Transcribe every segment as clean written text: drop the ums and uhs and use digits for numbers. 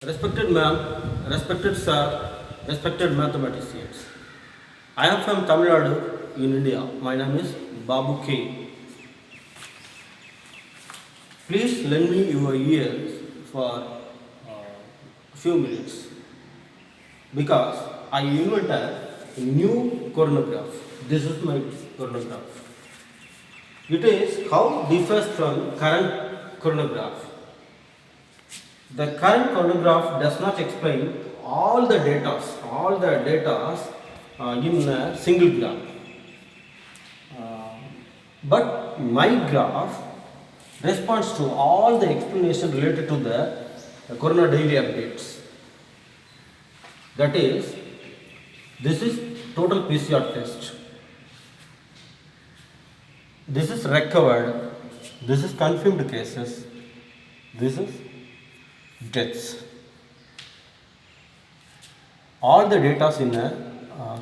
Respected ma'am, respected sir, respected mathematicians. I am from Tamil Nadu in India. My name is Babu K. Please lend me your ears for few minutes because I invented a new chronograph. This is my chronograph. It is how differs from current chronograph. The current chronograph does not explain all the data in a single graph. But my graph responds to all the explanation related to the corona daily updates. That is, this is total PCR test. This is recovered. This is confirmed cases. This is deaths. All the data in a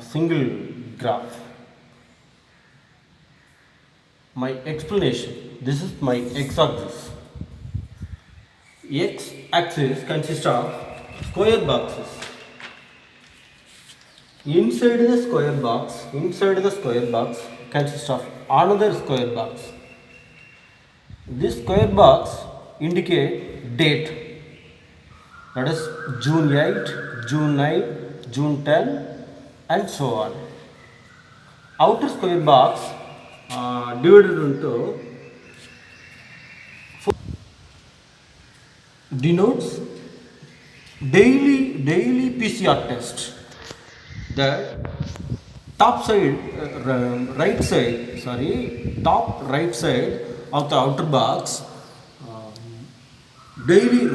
single graph. My explanation. This is my x-axis. X-axis consists of square boxes. Inside the square box consists of another square box. This square box indicate date. That is June 8, June 9, June 10 and so on. Outer square box divided into denotes daily PCR test. The top right side of the outer box daily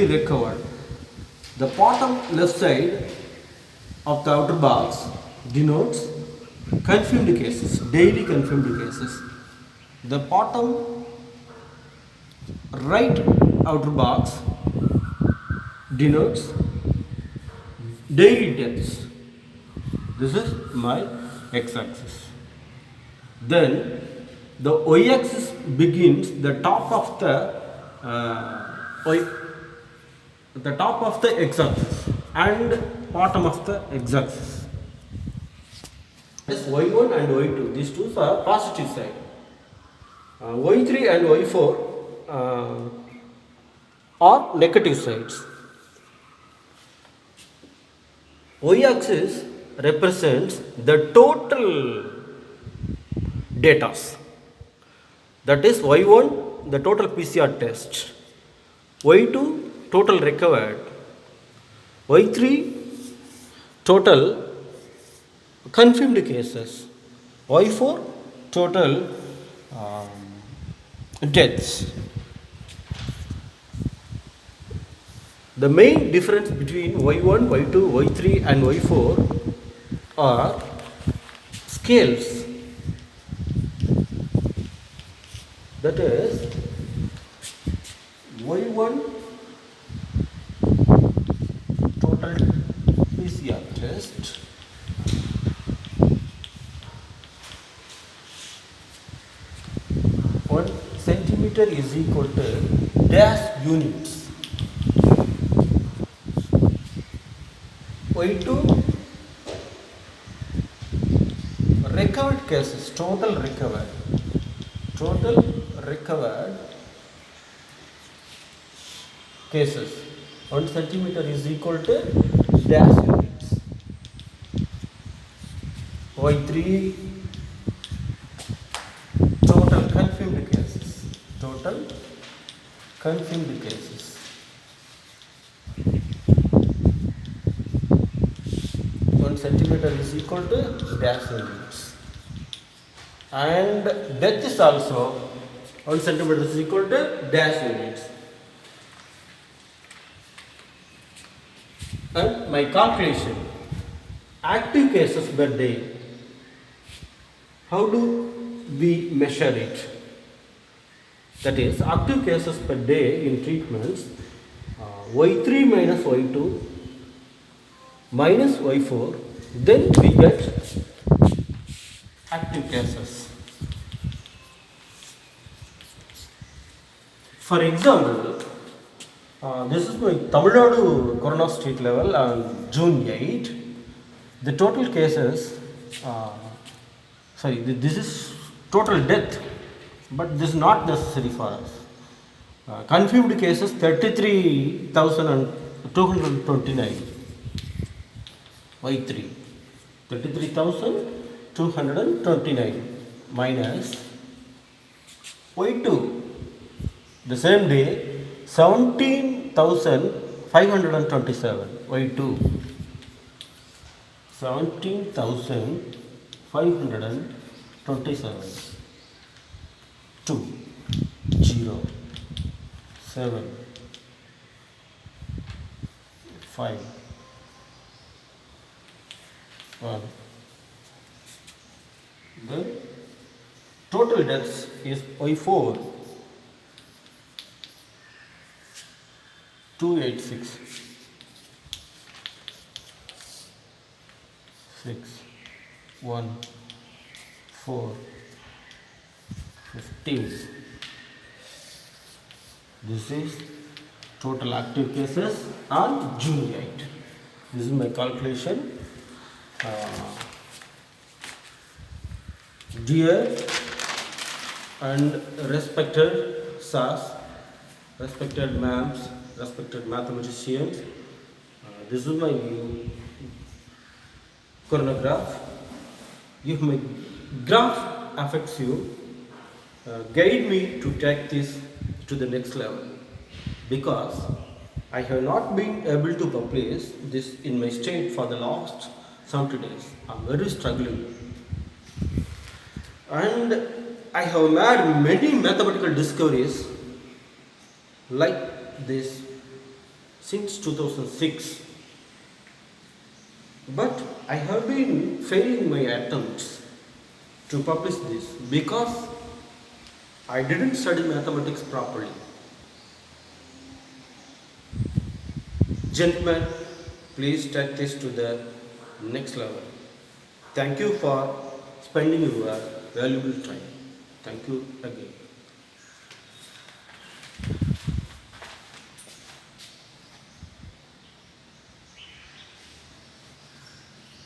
recovered. The bottom left side of the outer box denotes confirmed cases, daily confirmed cases. The bottom right outer box denotes daily deaths. This is my x-axis. Then the y-axis begins the top of the x-axis and bottom of the x-axis. This y1 and y2, these two are positive side. Y3 and y4 are negative sides. Y-axis represents the total data. That is y1, the total PCR test. Y2, total recovered. Y3, total confirmed cases. Y4, total deaths. The main difference between y1, y2, y3 and y4 are scales. That is y1 total PCR test, one centimeter is equal to dash units. Y2 recovered cases, total recovered cases, 1 centimeter is equal to dash units. Y3 total confirmed cases, 1 centimeter is equal to dash units. And death is also 1 centimeter is equal to dash units. And my calculation, active cases per day. How do we measure it? That is, active cases per day in treatments, y3 minus y2 minus y4, then we get active cases. For example, This is my Tamil Nadu Corona State level on June 8. The total cases, uh, this is total death, but this is not necessary for us. Confirmed cases 33,229. Y3. 33,229 minus Y2. The same day 17,527. Y2. 17,527. 2 0 7 5 1. The total deaths is Y4 286 6 1 4 15. This is total active cases on June 8. This is my calculation. Dear and respected SARs, respected ma'ams, respected mathematicians, this is my chronograph. If my graph affects you, guide me to take this to the next level, because I have not been able to publish this in my state for the last 70 days. I'm very struggling, and I have made many mathematical discoveries like this since 2006, but I have been failing my attempts to publish this because I didn't study mathematics properly. Gentlemen, please take this to the next level. Thank you for spending your valuable time. Thank you again.